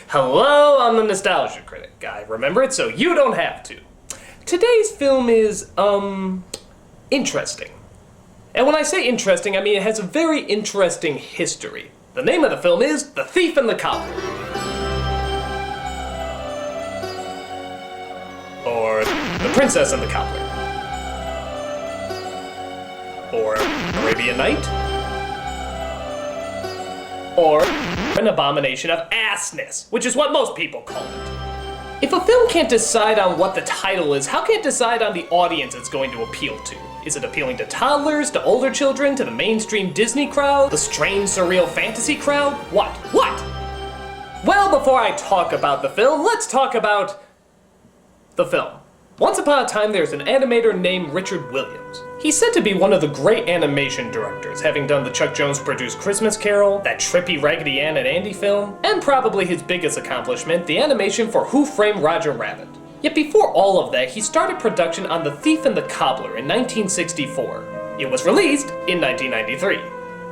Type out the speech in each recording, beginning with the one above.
Hello, I'm the Nostalgia Critic. I remember it so you don't have to. Today's film is, interesting. And when I say interesting, I mean it has a very interesting history. The name of the film is The Thief and the Cobbler. Or The Princess and the Cobbler. Or Arabian Night. Or An Abomination of Assness, which is what most people call it. If a film can't decide on what the title is, how can it decide on the audience it's going to appeal to? Is it appealing to toddlers, to older children, to the mainstream Disney crowd, the strange, surreal fantasy crowd? What? Well, before I talk about the film, let's talk about the film. Once upon a time, there's an animator named Richard Williams. He's said to be one of the great animation directors, having done the Chuck Jones-produced Christmas Carol, that trippy Raggedy Ann and Andy film, and probably his biggest accomplishment, the animation for Who Framed Roger Rabbit. Yet before all of that, he started production on The Thief and the Cobbler in 1964. It was released in 1993.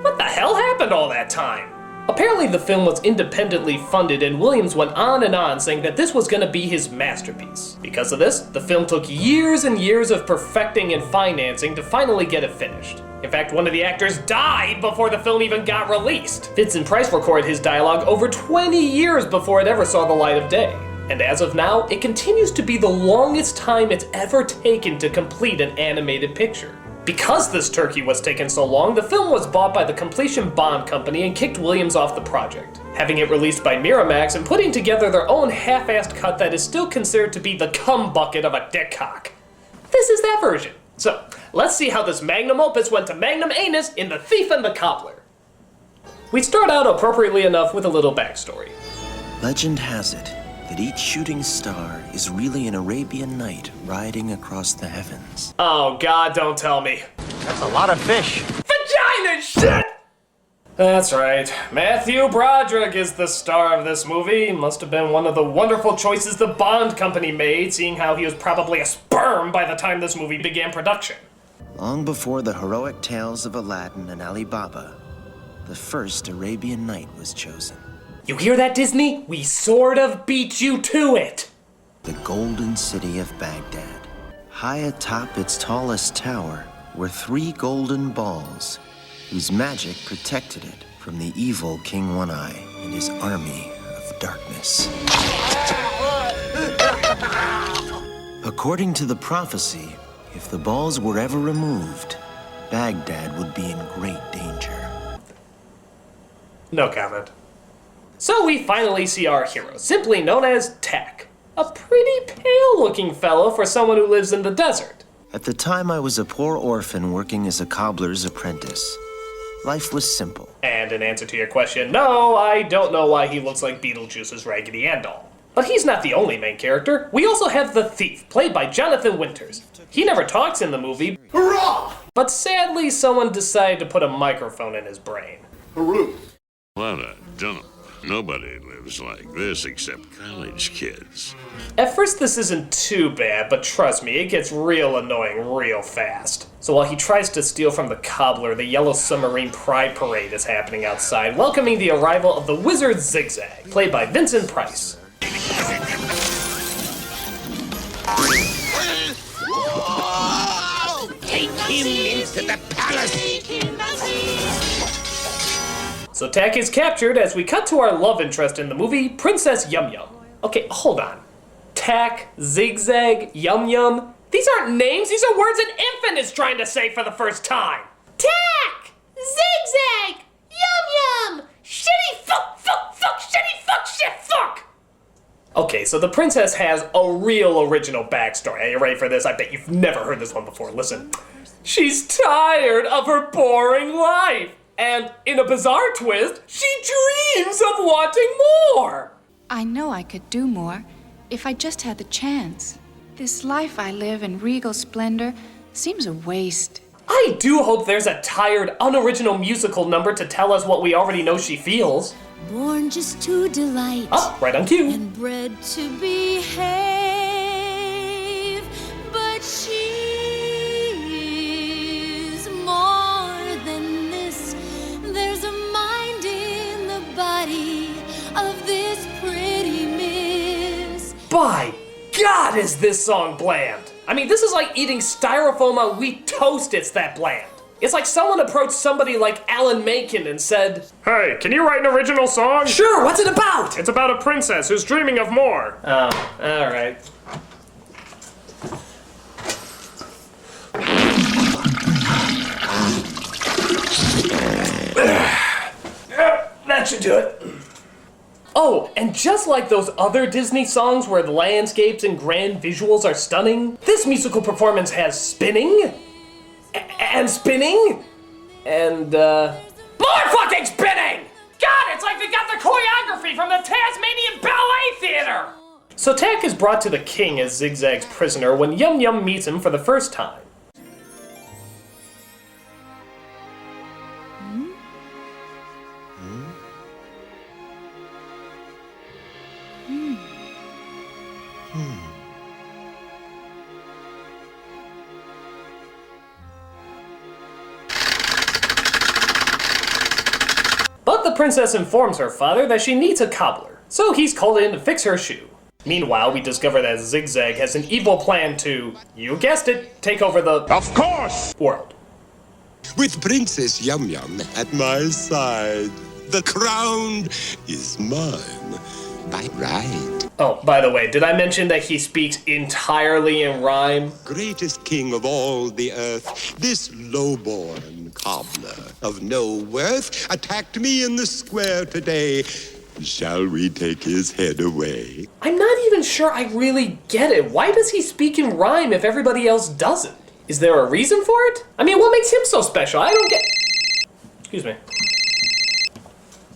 What the hell happened all that time? Apparently the film was independently funded and Williams went on and on saying that this was gonna be his masterpiece. Because of this, the film took years and years of perfecting and financing to finally get it finished. In fact, one of the actors died before the film even got released. Vincent Price recorded his dialogue over 20 years before it ever saw the light of day. And as of now, it continues to be the longest time it's ever taken to complete an animated picture. Because this turkey was taking so long, the film was bought by the Completion Bond Company and kicked Williams off the project, having it released by Miramax and putting together their own half-assed cut that is still considered to be the cum bucket of a dickcock. This is that version. So, let's see how this magnum opus went to magnum anus in The Thief and the Cobbler. We start out appropriately enough with a little backstory. Legend has it that each shooting star is really an Arabian Night riding across the heavens. Oh God, don't tell me. That's a lot of fish. Vagina shit! That's right. Matthew Broderick is the star of this movie. Must have been one of the wonderful choices the Bond Company made, seeing how he was probably a sperm by the time this movie began production. Long before the heroic tales of Aladdin and Ali Baba, the first Arabian Night was chosen. You hear that, Disney? We sort of beat you to it! The golden city of Baghdad. High atop its tallest tower were 3 golden balls, whose magic protected it from the evil King One-Eye and his army of darkness. According to the prophecy, if the balls were ever removed, Baghdad would be in great danger. No comment. So we finally see our hero, simply known as Tak. A pretty pale-looking fellow for someone who lives in the desert. At the time, I was a poor orphan working as a cobbler's apprentice. Life was simple. And in answer to your question, no, I don't know why he looks like Beetlejuice's Raggedy Ann doll. But he's not the only main character. We also have the Thief, played by Jonathan Winters. He never talks in the movie. Hurrah! But sadly, someone decided to put a microphone in his brain. Well, I don't know. Nobody lives like this except college kids. At first this isn't too bad, but trust me, it gets real annoying real fast. So while he tries to steal from the cobbler, the Yellow Submarine Pride Parade is happening outside, welcoming the arrival of the Wizard Zigzag, played by Vincent Price. Take him into the palace. So Tak is captured as we cut to our love interest in the movie, Princess Yum Yum. Okay, hold on. Tak, Zigzag, Yum Yum. These aren't names, these are words an infant is trying to say for the first time. Tak! Zigzag! Yum Yum! Shitty fuck, shitty fuck, shit fuck! Okay, so the princess has a real original backstory. Are you ready for this? I bet you've never heard this one before. Listen. She's tired of her boring life. And in a bizarre twist, she dreams of wanting more. I know I could do more if I just had the chance. This life I live in regal splendor seems a waste. I do hope there's a tired, unoriginal musical number to tell us what we already know she feels. Born just to delight. Oh, right on cue. And bred to behave. But she's more than this. There's a mind in the body of this pretty By God, is this song bland! I mean, this is like eating styrofoam on wheat toast, it's that bland. It's like someone approached somebody like Alan Menken and said, "Hey, can you write an original song?" "Sure, what's it about?" "It's about a princess who's dreaming of more." Oh, alright. That should do it. Oh, and just like those other Disney songs where the landscapes and grand visuals are stunning, this musical performance has spinning, and spinning, and, more fucking spinning! God, it's like they got the choreography from the Tasmanian Ballet Theater! So Tak is brought to the king as Zigzag's prisoner when Yum Yum meets him for the first time. But the princess informs her father that she needs a cobbler, so he's called in to fix her shoe. Meanwhile, we discover that Zigzag has an evil plan to, you guessed it, take over the Of course! world. With Princess Yum Yum at my side, the crown is mine by right. Oh, by the way, did I mention that he speaks entirely in rhyme? Greatest king of all the earth, this lowborn cobbler of no worth attacked me in the square today. Shall we take his head away? I'm not even sure I really get it. Why does he speak in rhyme if everybody else doesn't? Is there a reason for it? I mean, what makes him so special? I don't get... Excuse me.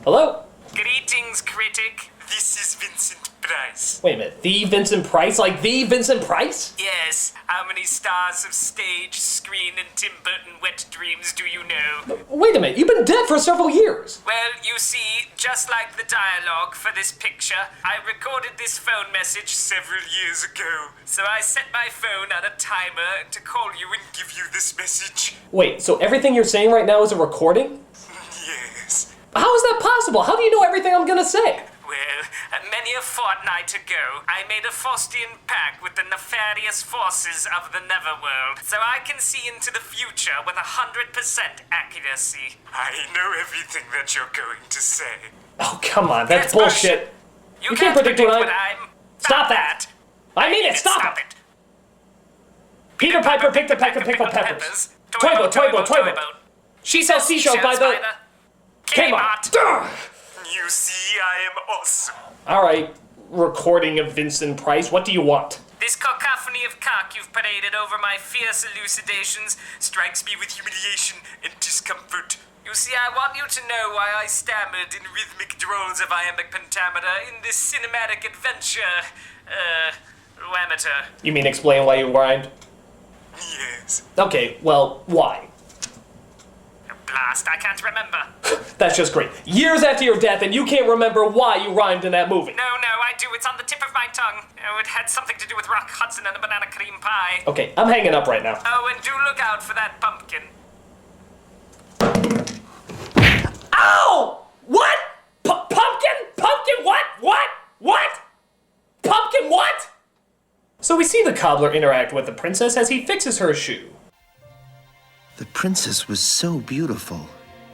Hello? Greetings, critic. This is Vincent Price. Wait a minute, the Vincent Price? Like the Vincent Price? Yes, how many stars of stage, screen, and Tim Burton wet dreams do you know? Wait a minute, you've been dead for several years. Well, you see, just like the dialogue for this picture, I recorded this phone message several years ago. So I set my phone on a timer to call you and give you this message. Wait, so everything you're saying right now is a recording? Yes. How is that possible? How do you know everything I'm gonna say? Well, many a fortnight ago, I made a Faustian pact with the nefarious forces of the Neverworld, so I can see into the future with 100% accuracy. I know everything that you're going to say. Oh, come on, that's bullshit. You can't predict what I'm... Stop that! I mean it, stop it! Peter Piper picked a peck of pickled peppers. Toibo, Toibo, Toibo. She sells seashells by the... Kmart. Duh! You see, I am awesome. Alright, recording of Vincent Price, what do you want? This cacophony of cock you've paraded over my fierce elucidations strikes me with humiliation and discomfort. You see, I want you to know why I stammered in rhythmic drolls of iambic pentameter in this cinematic adventure, amateur. You mean explain why you rhymed? Yes. Okay, well, why? Blast, I can't remember. That's just great. Years after your death and you can't remember why you rhymed in that movie. No, I do. It's on the tip of my tongue. Oh, it had something to do with Rock Hudson and a banana cream pie. Okay, I'm hanging up right now. Oh, and do look out for that pumpkin. Ow! What? Pumpkin? Pumpkin what? What? What? Pumpkin what? So we see the cobbler interact with the princess as he fixes her shoe. The princess was so beautiful,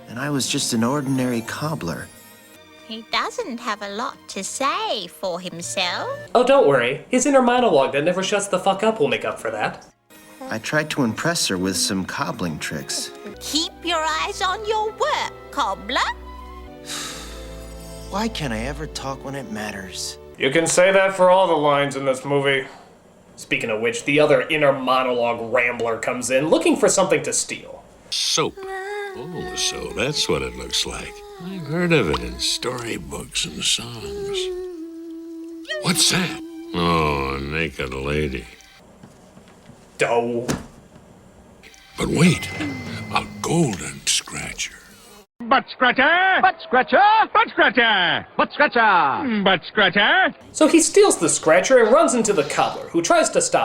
and I was just an ordinary cobbler. He doesn't have a lot to say for himself. Oh, don't worry. His inner monologue that never shuts the fuck up will make up for that. I tried to impress her with some cobbling tricks. Keep your eyes on your work, Cobbler. Why can't I ever talk when it matters? You can say that for all the lines in this movie. Speaking of which, the other inner monologue rambler comes in looking for something to steal. Soap. Oh, so that's what it looks like. I've heard of it in storybooks and songs. What's that? Oh, a naked lady. Dough. But wait, a golden scratcher. Butt scratcher! Butt scratcher! Butt scratcher! Butt scratcher! Butt scratcher! So he steals the scratcher and runs into the cobbler, who tries to stop